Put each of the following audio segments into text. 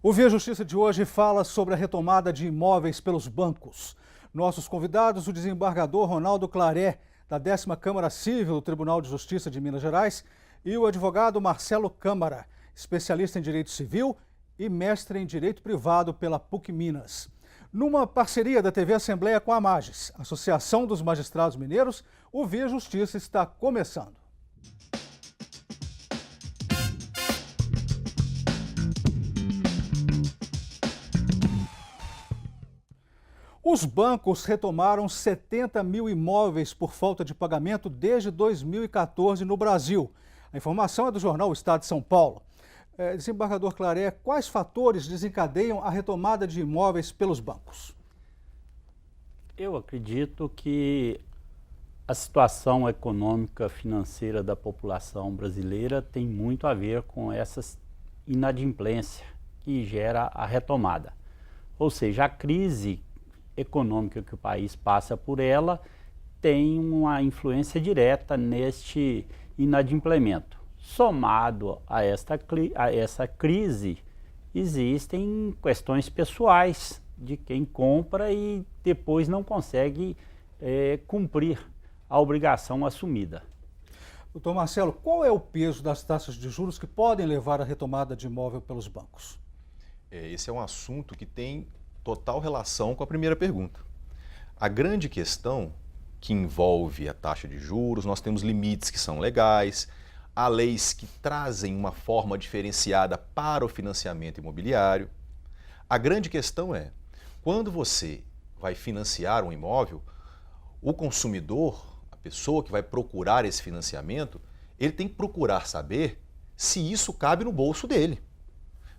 O Via Justiça de hoje fala sobre a retomada de imóveis pelos bancos. Nossos convidados, o desembargador Ronaldo Claré, da 10ª Câmara Civil do Tribunal de Justiça de Minas Gerais, e o advogado Marcelo Câmara, especialista em Direito Civil e mestre em Direito Privado pela PUC Minas. Numa parceria da TV Assembleia com a Magis, Associação dos Magistrados Mineiros, o Via Justiça está começando. Os bancos retomaram 70 mil imóveis por falta de pagamento desde 2014 no Brasil. A informação é do jornal Estado de São Paulo. Desembargador Claré, quais fatores desencadeiam a retomada de imóveis pelos bancos? Eu acredito que a situação econômica financeira da população brasileira tem muito a ver com essa inadimplência que gera a retomada. Ou seja, a crise econômica que o país passa por ela tem uma influência direta neste inadimplemento. Somado a essa crise, existem questões pessoais de quem compra e depois não consegue cumprir a obrigação assumida. Doutor Marcelo, qual é o peso das taxas de juros que podem levar à retomada de imóvel pelos bancos? Esse é um assunto que tem total relação com a primeira pergunta. A grande questão que envolve a taxa de juros, nós temos limites que são legais, há leis que trazem uma forma diferenciada para o financiamento imobiliário. A grande questão é, quando você vai financiar um imóvel, o consumidor, a pessoa que vai procurar esse financiamento, ele tem que procurar saber se isso cabe no bolso dele.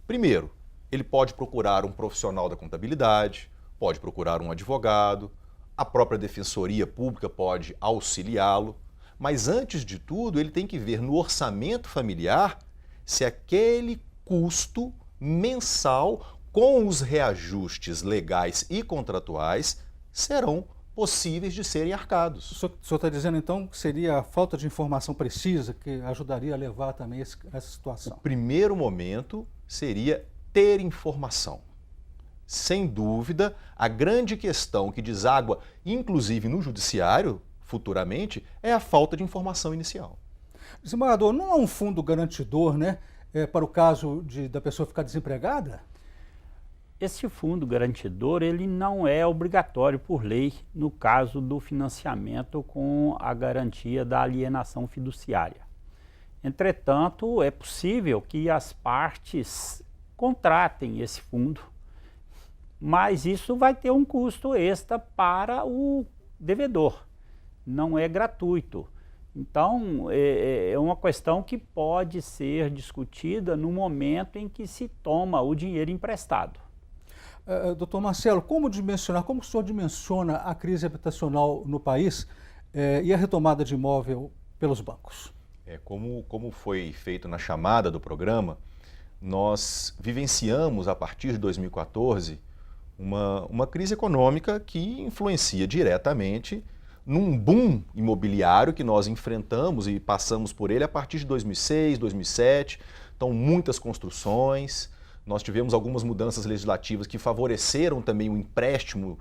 Primeiro, ele pode procurar um profissional da contabilidade, pode procurar um advogado, a própria Defensoria Pública pode auxiliá-lo, mas antes de tudo ele tem que ver no orçamento familiar se aquele custo mensal com os reajustes legais e contratuais serão possíveis de serem arcados. O senhor está dizendo então que seria a falta de informação precisa que ajudaria a levar também essa situação? O primeiro momento seria ter informação. Sem dúvida, a grande questão que deságua, inclusive no judiciário, futuramente, é a falta de informação inicial. Desembargador, não há um fundo garantidor, para o caso da pessoa ficar desempregada? Esse fundo garantidor, ele não é obrigatório por lei no caso do financiamento com a garantia da alienação fiduciária. Entretanto, é possível que as partes contratem esse fundo, mas isso vai ter um custo extra para o devedor, não é gratuito. Então, é uma questão que pode ser discutida no momento em que se toma o dinheiro emprestado. Doutor Marcelo, como o senhor dimensiona a crise habitacional no país e a retomada de imóvel pelos bancos? Como foi feito na chamada do programa, nós vivenciamos, a partir de 2014, uma crise econômica que influencia diretamente num boom imobiliário que nós enfrentamos e passamos por ele a partir de 2006, 2007. Então, muitas construções. Nós tivemos algumas mudanças legislativas que favoreceram também o empréstimo,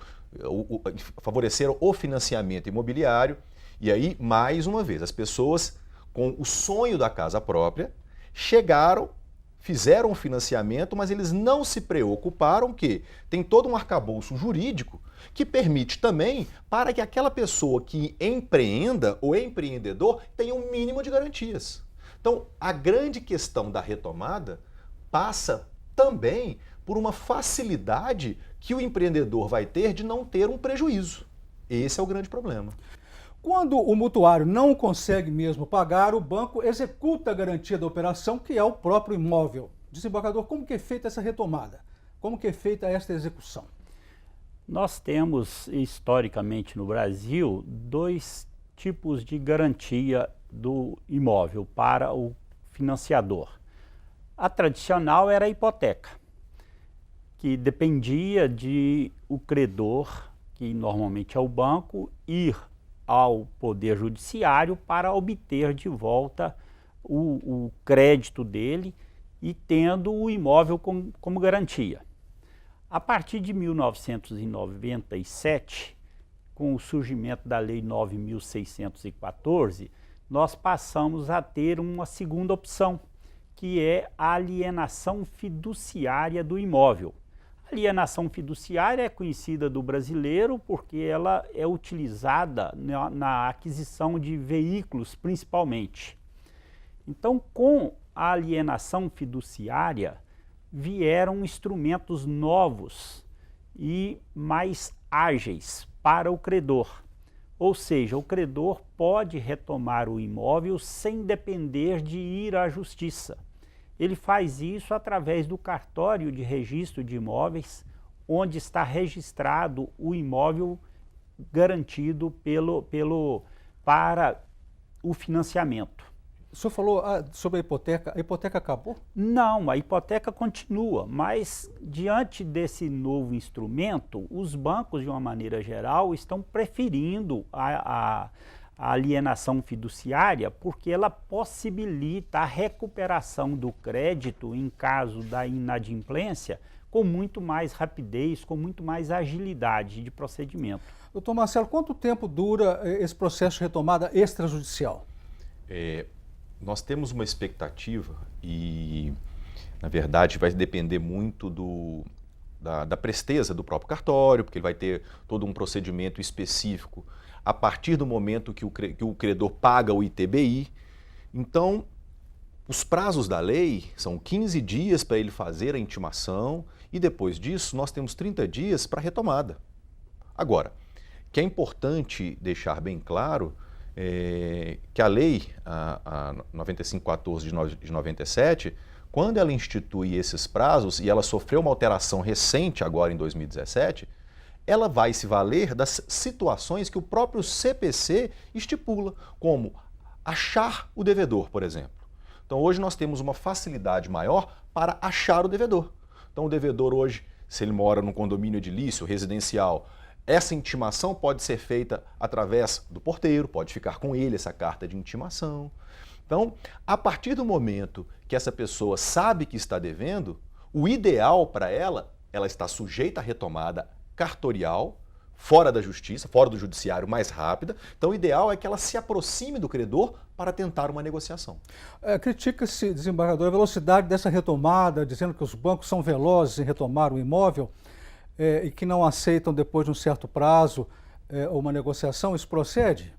favoreceram o financiamento imobiliário. E aí, mais uma vez, as pessoas com o sonho da casa própria fizeram o financiamento, mas eles não se preocuparam que tem todo um arcabouço jurídico que permite também para que aquela pessoa que empreenda, o empreendedor, tenha um mínimo de garantias. Então, a grande questão da retomada passa também por uma facilidade que o empreendedor vai ter de não ter um prejuízo. Esse é o grande problema. Quando o mutuário não consegue mesmo pagar, o banco executa a garantia da operação, que é o próprio imóvel. Desembargador, como que é feita essa retomada? Como que é feita esta execução? Nós temos, historicamente no Brasil, dois tipos de garantia do imóvel para o financiador. A tradicional era a hipoteca, que dependia de o credor, que normalmente é o banco, ir ao Poder Judiciário para obter de volta o crédito dele e tendo o imóvel como garantia. A partir de 1997, com o surgimento da Lei 9.614, nós passamos a ter uma segunda opção, que é a alienação fiduciária do imóvel. A alienação fiduciária é conhecida do brasileiro porque ela é utilizada na aquisição de veículos, principalmente. Então, com a alienação fiduciária, vieram instrumentos novos e mais ágeis para o credor. Ou seja, o credor pode retomar o imóvel sem depender de ir à justiça. Ele faz isso através do cartório de registro de imóveis, onde está registrado o imóvel garantido para o financiamento. O senhor falou sobre a hipoteca acabou? Não, a hipoteca continua, mas diante desse novo instrumento, os bancos, de uma maneira geral, estão preferindo a alienação fiduciária porque ela possibilita a recuperação do crédito em caso da inadimplência com muito mais rapidez, com muito mais agilidade de procedimento. Doutor Marcelo, quanto tempo dura esse processo de retomada extrajudicial? Nós temos uma expectativa e, na verdade, vai depender muito da presteza do próprio cartório, porque ele vai ter todo um procedimento específico a partir do momento que o credor paga o ITBI. Então, os prazos da lei são 15 dias para ele fazer a intimação e depois disso nós temos 30 dias para a retomada. Agora, que é importante deixar bem claro que a lei, a 9514 de 97, quando ela institui esses prazos e ela sofreu uma alteração recente agora em 2017, ela vai se valer das situações que o próprio CPC estipula, como achar o devedor, por exemplo. Então hoje nós temos uma facilidade maior para achar o devedor. Então o devedor hoje, se ele mora num condomínio edilício, residencial, essa intimação pode ser feita através do porteiro, pode ficar com ele essa carta de intimação. Então, a partir do momento que essa pessoa sabe que está devendo, o ideal para ela está sujeita à retomada cartorial, fora da justiça, fora do judiciário, mais rápida. Então, o ideal é que ela se aproxime do credor para tentar uma negociação. Critica-se, desembargador, a velocidade dessa retomada, dizendo que os bancos são velozes em retomar o imóvel, e que não aceitam depois de um certo prazo uma negociação. Isso procede?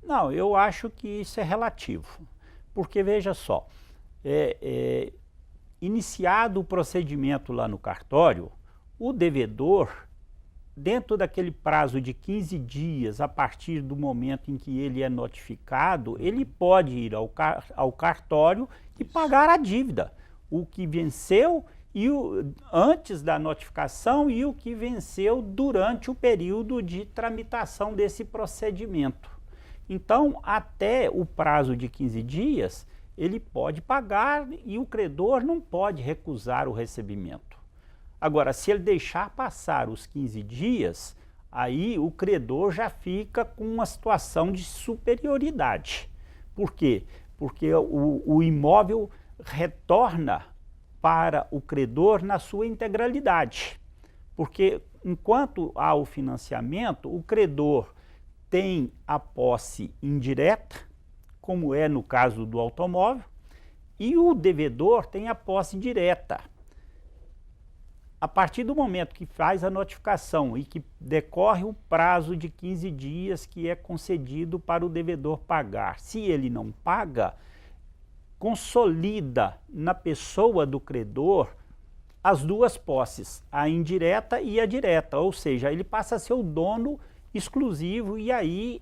Não, eu acho que isso é relativo, porque veja só, iniciado o procedimento lá no cartório, o devedor, dentro daquele prazo de 15 dias, a partir do momento em que ele é notificado, ele pode ir ao cartório e pagar a dívida, o que venceu antes da notificação e o que venceu durante o período de tramitação desse procedimento. Então, até o prazo de 15 dias, ele pode pagar e o credor não pode recusar o recebimento. Agora, se ele deixar passar os 15 dias, aí o credor já fica com uma situação de superioridade. Por quê? Porque o imóvel retorna para o credor na sua integralidade, porque enquanto há o financiamento, o credor tem a posse indireta, como é no caso do automóvel, e o devedor tem a posse direta. A partir do momento que faz a notificação e que decorre o prazo de 15 dias que é concedido para o devedor pagar, se ele não paga, consolida na pessoa do credor as duas posses, a indireta e a direta, ou seja, ele passa a ser o dono exclusivo e aí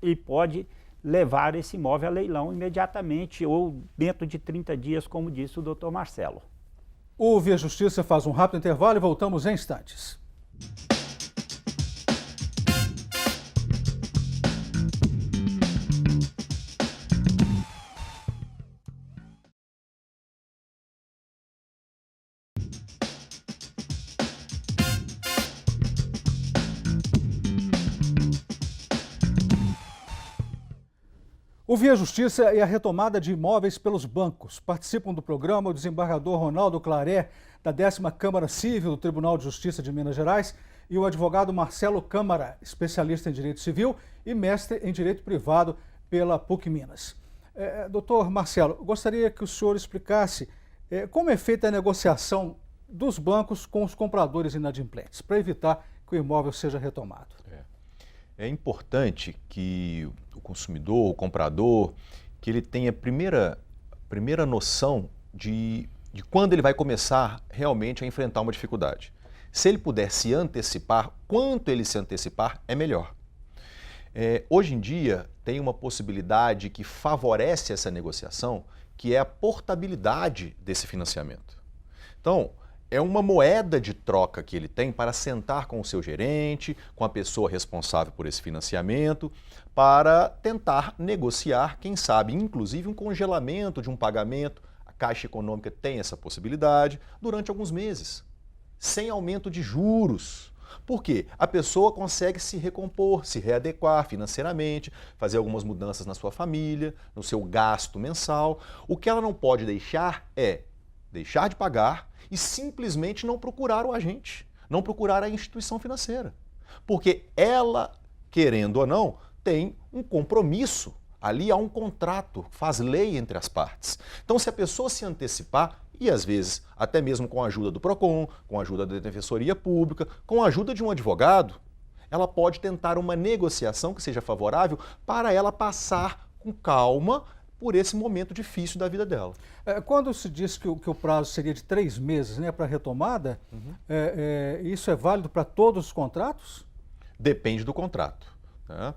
ele pode levar esse imóvel a leilão imediatamente ou dentro de 30 dias, como disse o doutor Marcelo. O Via Justiça faz um rápido intervalo e voltamos em instantes. O Via Justiça e a retomada de imóveis pelos bancos. Participam do programa o desembargador Ronaldo Claré, da 10ª Câmara Civil do Tribunal de Justiça de Minas Gerais, e o advogado Marcelo Câmara, especialista em Direito Civil e mestre em Direito Privado pela PUC Minas. Doutor Marcelo, gostaria que o senhor explicasse como é feita a negociação dos bancos com os compradores inadimplentes, para evitar que o imóvel seja retomado. É importante que o consumidor, o comprador, que ele tenha a primeira noção de quando ele vai começar realmente a enfrentar uma dificuldade. Se ele puder se antecipar, quanto ele se antecipar, é melhor. Hoje em dia, tem uma possibilidade que favorece essa negociação, que é a portabilidade desse financiamento. Então, é uma moeda de troca que ele tem para sentar com o seu gerente, com a pessoa responsável por esse financiamento, para tentar negociar, quem sabe, inclusive um congelamento de um pagamento. A Caixa Econômica tem essa possibilidade durante alguns meses, sem aumento de juros. Por quê? A pessoa consegue se recompor, se readequar financeiramente, fazer algumas mudanças na sua família, no seu gasto mensal. O que ela não pode deixar é deixar de pagar e simplesmente não procurar o agente, não procurar a instituição financeira. Porque ela, querendo ou não, tem um compromisso. Ali há um contrato, faz lei entre as partes. Então, se a pessoa se antecipar, e às vezes até mesmo com a ajuda do PROCON, com a ajuda da Defensoria Pública, com a ajuda de um advogado, ela pode tentar uma negociação que seja favorável para ela passar com calma por esse momento difícil da vida dela. Quando se diz que o prazo seria de 3 meses, né, para a retomada, isso é válido para todos os contratos? Depende do contrato. Tá?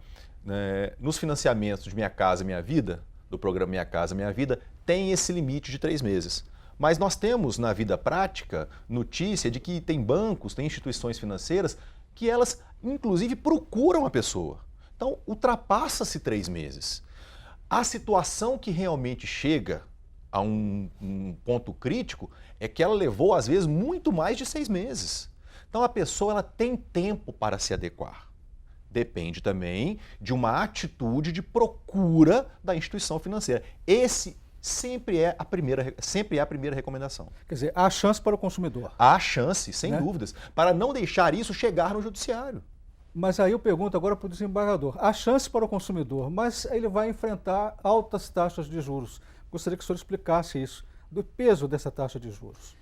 Nos financiamentos de Minha Casa Minha Vida, do programa Minha Casa Minha Vida, tem esse limite de 3 meses. Mas nós temos na vida prática notícia de que tem bancos, tem instituições financeiras que elas, inclusive, procuram a pessoa. Então, ultrapassa-se 3 meses. A situação que realmente chega a um ponto crítico é que ela levou, às vezes, muito mais de 6 meses. Então, a pessoa ela tem tempo para se adequar. Depende também de uma atitude de procura da instituição financeira. Esse sempre é a primeira recomendação. Quer dizer, há chance para o consumidor. Há chance, sem dúvidas, para não deixar isso chegar no judiciário. Mas aí eu pergunto agora para o desembargador. Há chance para o consumidor, mas ele vai enfrentar altas taxas de juros. Gostaria que o senhor explicasse isso, do peso dessa taxa de juros.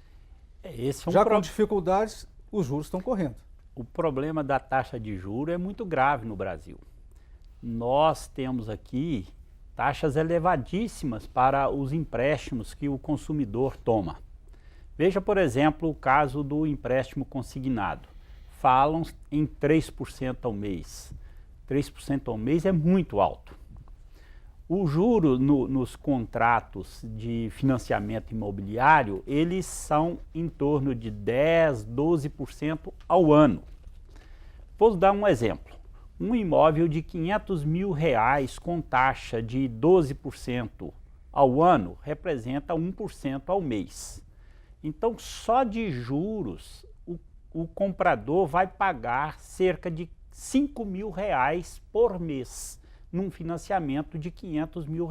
Já com dificuldades, os juros estão correndo. O problema da taxa de juros é muito grave no Brasil. Nós temos aqui taxas elevadíssimas para os empréstimos que o consumidor toma. Veja, por exemplo, o caso do empréstimo consignado. Falam em 3% ao mês. 3% ao mês é muito alto. O juro nos contratos de financiamento imobiliário, eles são em torno de 10%, 12% ao ano. Vou dar um exemplo. Um imóvel de R$500 mil com taxa de 12% ao ano representa 1% ao mês. Então, só de juros, o comprador vai pagar cerca de R$5 mil por mês num financiamento de R$500 mil.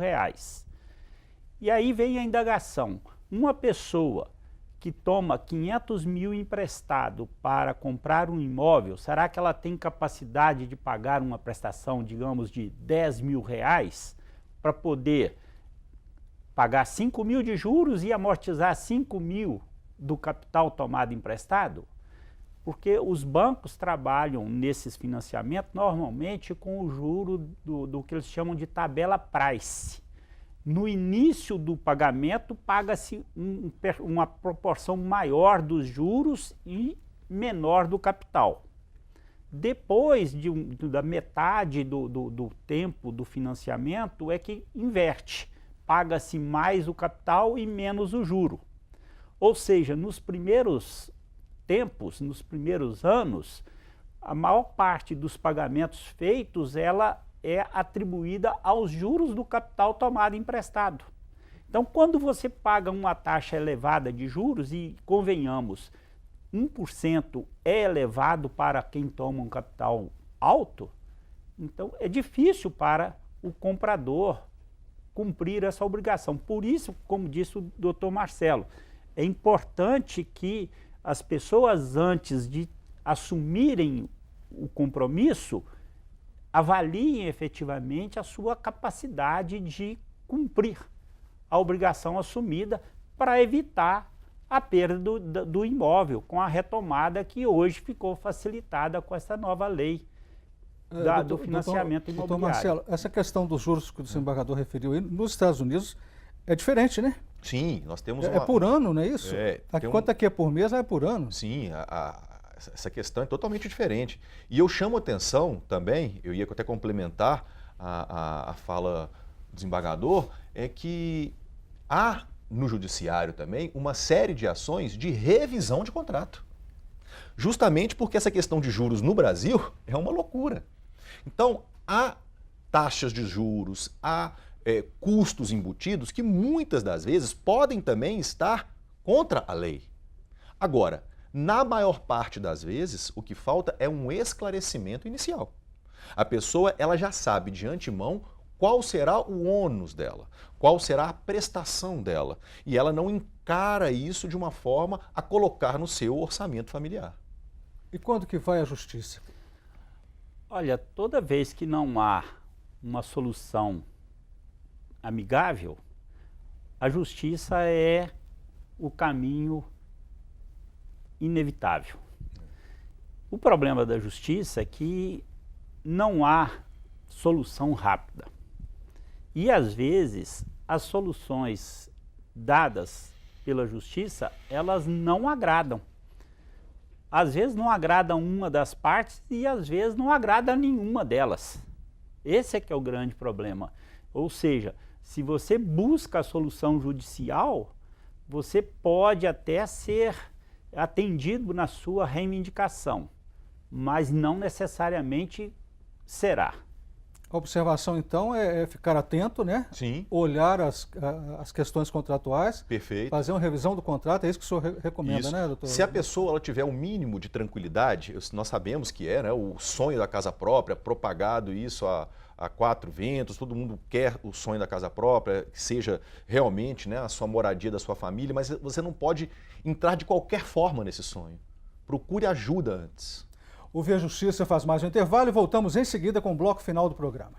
E aí vem a indagação. Uma pessoa que toma R$500 mil emprestado para comprar um imóvel, será que ela tem capacidade de pagar uma prestação, digamos, de R$10 mil para poder pagar 5 mil de juros e amortizar 5 mil do capital tomado emprestado? Porque os bancos trabalham nesses financiamentos normalmente com o juro do que eles chamam de tabela price. No início do pagamento, paga-se uma proporção maior dos juros e menor do capital. Depois da metade do tempo do financiamento é que inverte. Paga-se mais o capital e menos o juro. Ou seja, nos primeiros tempos, nos primeiros anos, a maior parte dos pagamentos feitos, ela é atribuída aos juros do capital tomado emprestado. Então, quando você paga uma taxa elevada de juros, e convenhamos, 1% é elevado para quem toma um capital alto, então é difícil para o comprador cumprir essa obrigação. Por isso, como disse o doutor Marcelo, é importante que as pessoas, antes de assumirem o compromisso, avaliem efetivamente a sua capacidade de cumprir a obrigação assumida para evitar a perda do imóvel, com a retomada que hoje ficou facilitada com essa nova lei do financiamento imobiliário. Doutor Marcelo, essa questão dos juros que o desembargador referiu aí, nos Estados Unidos é diferente, né? Sim, nós temos É por ano, não é isso? Quanto aqui é por mês, é por ano. Sim, essa questão é totalmente diferente. E eu chamo atenção também, eu ia até complementar a fala do desembargador, é que há no judiciário também uma série de ações de revisão de contrato. Justamente porque essa questão de juros no Brasil é uma loucura. Então, há taxas de juros, há custos embutidos que muitas das vezes podem também estar contra a lei. Agora, na maior parte das vezes, o que falta é um esclarecimento inicial. A pessoa ela já sabe de antemão qual será o ônus dela, qual será a prestação dela, e ela não encara isso de uma forma a colocar no seu orçamento familiar. E quando que vai à justiça? Olha, toda vez que não há uma solução amigável, a justiça é o caminho inevitável. O problema da justiça é que não há solução rápida. E, às vezes, as soluções dadas pela justiça, elas não agradam. Às vezes não agrada uma das partes e, às vezes, não agrada nenhuma delas. Esse é que é o grande problema. Ou seja, se você busca a solução judicial, você pode até ser atendido na sua reivindicação, mas não necessariamente será. A observação, então, é ficar atento, né? Sim. Olhar as questões contratuais. Perfeito. Fazer uma revisão do contrato, é isso que o senhor recomenda, Isso. né, doutor? Se a pessoa ela tiver um mínimo de tranquilidade, nós sabemos que é, né, o sonho da casa própria, propagado isso a quatro ventos, todo mundo quer o sonho da casa própria, que seja realmente, né, a sua moradia da sua família, mas você não pode entrar de qualquer forma nesse sonho. Procure ajuda antes. O Via Justiça faz mais um intervalo e voltamos em seguida com o bloco final do programa.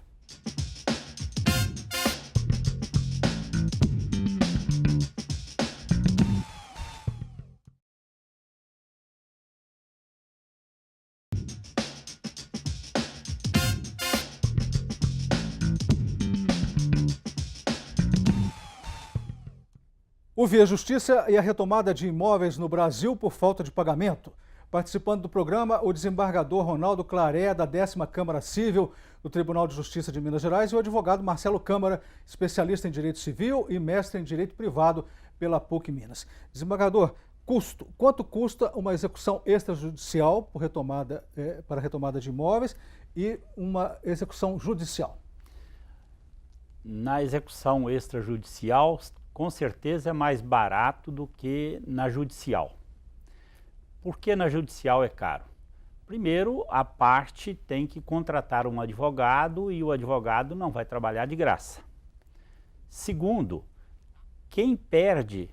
O Via Justiça e a retomada de imóveis no Brasil por falta de pagamento. Participando do programa, o desembargador Ronaldo Claré, da 10ª Câmara Civil do Tribunal de Justiça de Minas Gerais, e o advogado Marcelo Câmara, especialista em Direito Civil e mestre em Direito Privado pela PUC Minas. Desembargador, custo. Quanto custa uma execução extrajudicial para retomada de imóveis e uma execução judicial? Na execução extrajudicial, com certeza é mais barato do que na judicial. Por que na judicial é caro? Primeiro, a parte tem que contratar um advogado e o advogado não vai trabalhar de graça. Segundo, quem perde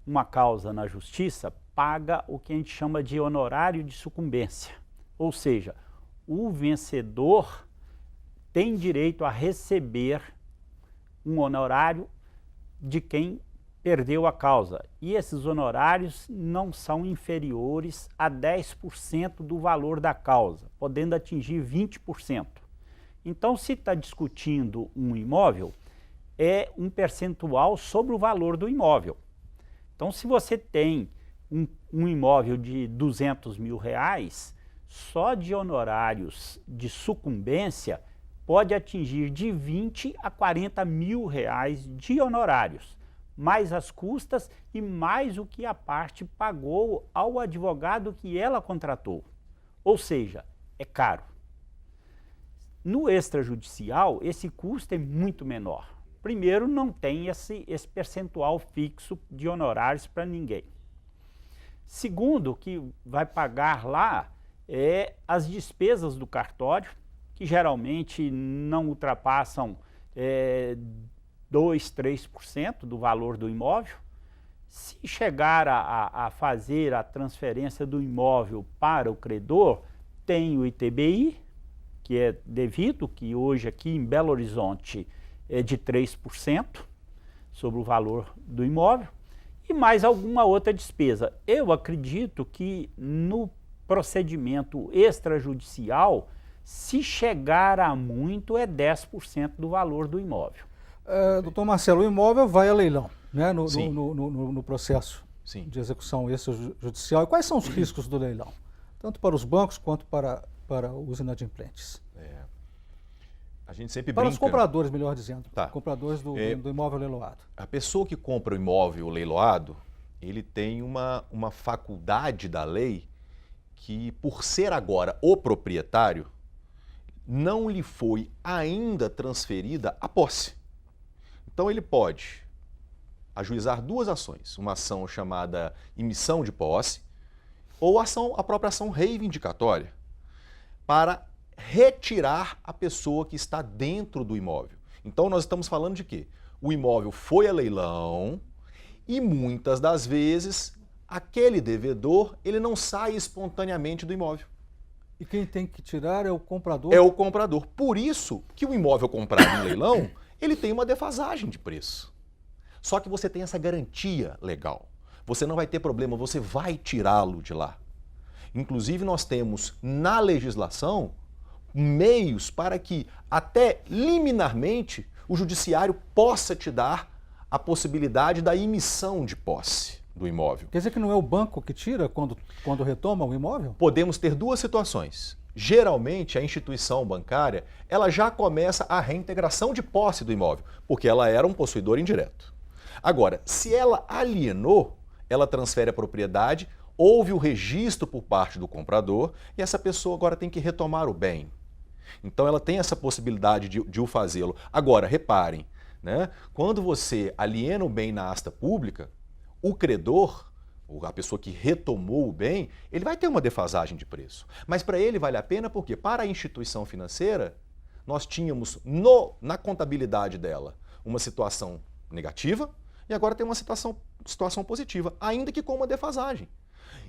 uma causa na justiça paga o que a gente chama de honorário de sucumbência. Ou seja, o vencedor tem direito a receber um honorário de quem perdeu a causa, e esses honorários não são inferiores a 10% do valor da causa, podendo atingir 20%. Então, se está discutindo um imóvel, é um percentual sobre o valor do imóvel. Então, se você tem um imóvel de R$200 mil, só de honorários de sucumbência pode atingir de 20 a 40 mil reais de honorários, mais as custas e mais o que a parte pagou ao advogado que ela contratou. Ou seja, é caro. No extrajudicial, esse custo é muito menor. Primeiro, não tem esse percentual fixo de honorários para ninguém. Segundo, o que vai pagar lá é as despesas do cartório, que geralmente não ultrapassam 2, 3% do valor do imóvel. Se chegar a fazer a transferência do imóvel para o credor, tem o ITBI, que é devido, que hoje aqui em Belo Horizonte é de 3% sobre o valor do imóvel, e mais alguma outra despesa. Eu acredito que no procedimento extrajudicial, se chegar a muito, é 10% do valor do imóvel. Doutor Marcelo, o imóvel vai a leilão, né, Sim. no processo Sim. de execução extrajudicial. E quais são os riscos do leilão? Tanto para os bancos quanto para os inadimplentes. A gente sempre Para brinca. os compradores, melhor dizendo. Tá. Compradores do imóvel leiloado. A pessoa que compra o imóvel leiloado, ele tem uma faculdade da lei que, por ser agora o proprietário, não lhe foi ainda transferida a posse. Então ele pode ajuizar duas ações, uma ação chamada emissão de posse ou a própria ação reivindicatória, para retirar a pessoa que está dentro do imóvel. Então nós estamos falando de quê? O imóvel foi a leilão e muitas das vezes aquele devedor ele não sai espontaneamente do imóvel. E quem tem que tirar é o comprador? É o comprador. Por isso que o imóvel comprado em leilão, ele tem uma defasagem de preço. Só que você tem essa garantia legal. Você não vai ter problema, você vai tirá-lo de lá. Inclusive nós temos na legislação meios para que até liminarmente o judiciário possa te dar a possibilidade da emissão de posse do imóvel. Quer dizer que não é o banco que tira quando retoma o imóvel? Podemos ter duas situações. Geralmente, a instituição bancária ela já começa a reintegração de posse do imóvel, porque ela era um possuidor indireto. Agora, se ela alienou, ela transfere a propriedade, houve o registro por parte do comprador e essa pessoa agora tem que retomar o bem. Então, ela tem essa possibilidade de o fazê-lo. Agora, reparem, né? Quando você aliena o bem na asta pública, o credor, a pessoa que retomou o bem, ele vai ter uma defasagem de preço. Mas para ele vale a pena porque para a instituição financeira, nós tínhamos na contabilidade dela uma situação negativa e agora tem uma situação positiva, ainda que com uma defasagem.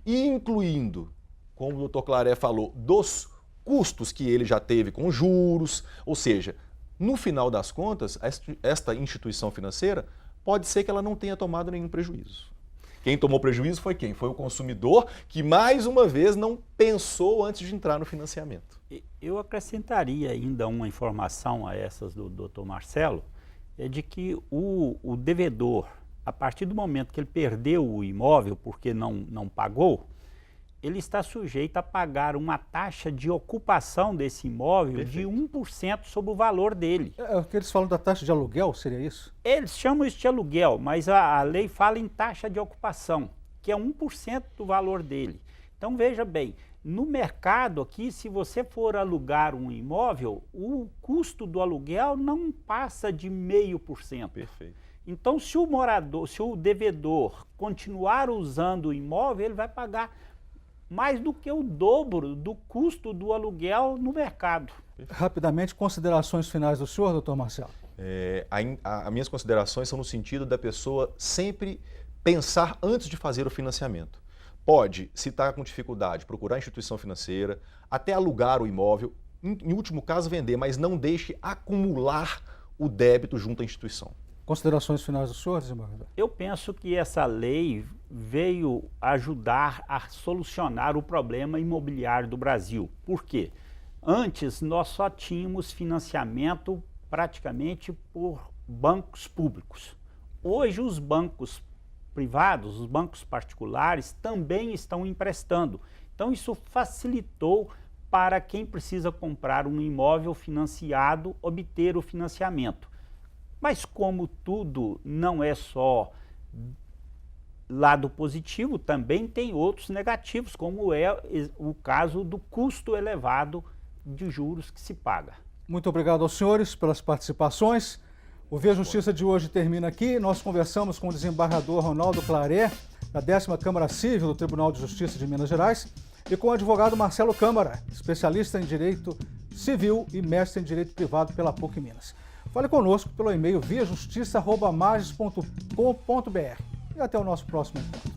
E incluindo, como o Dr. Claré falou, dos custos que ele já teve com juros, ou seja, no final das contas, esta instituição financeira pode ser que ela não tenha tomado nenhum prejuízo. Quem tomou prejuízo foi quem? Foi o consumidor que, mais uma vez, não pensou antes de entrar no financiamento. Eu acrescentaria ainda uma informação a essas do Dr. Marcelo, é de que o devedor, a partir do momento que ele perdeu o imóvel porque não pagou, ele está sujeito a pagar uma taxa de ocupação desse imóvel de 1% sobre o valor dele. É o que eles falam da taxa de aluguel, seria isso? Eles chamam isso de aluguel, mas a lei fala em taxa de ocupação, que é 1% do valor dele. Então veja bem, no mercado aqui, se você for alugar um imóvel, o custo do aluguel não passa de 0,5%. Perfeito. Então se o devedor continuar usando o imóvel, ele vai pagar mais do que o dobro do custo do aluguel no mercado. Rapidamente, considerações finais do senhor, doutor Marcelo. As minhas considerações são no sentido da pessoa sempre pensar antes de fazer o financiamento. Pode, se está com dificuldade, procurar a instituição financeira, até alugar o imóvel, em último caso vender, mas não deixe acumular o débito junto à instituição. Considerações finais do senhor, desembargador? Eu penso que essa lei veio ajudar a solucionar o problema imobiliário do Brasil. Por quê? Antes nós só tínhamos financiamento praticamente por bancos públicos. Hoje os bancos privados, os bancos particulares também estão emprestando. Então isso facilitou para quem precisa comprar um imóvel financiado obter o financiamento. Mas como tudo não é só lado positivo, também tem outros negativos, como é o caso do custo elevado de juros que se paga. Muito obrigado aos senhores pelas participações. O Via Justiça de hoje termina aqui. Nós conversamos com o desembargador Ronaldo Claré, da 10ª Câmara Civil do Tribunal de Justiça de Minas Gerais, e com o advogado Marcelo Câmara, especialista em Direito Civil e mestre em Direito Privado pela PUC Minas. Fale conosco pelo e-mail viajustiça@mages.com.br. E até o nosso próximo encontro.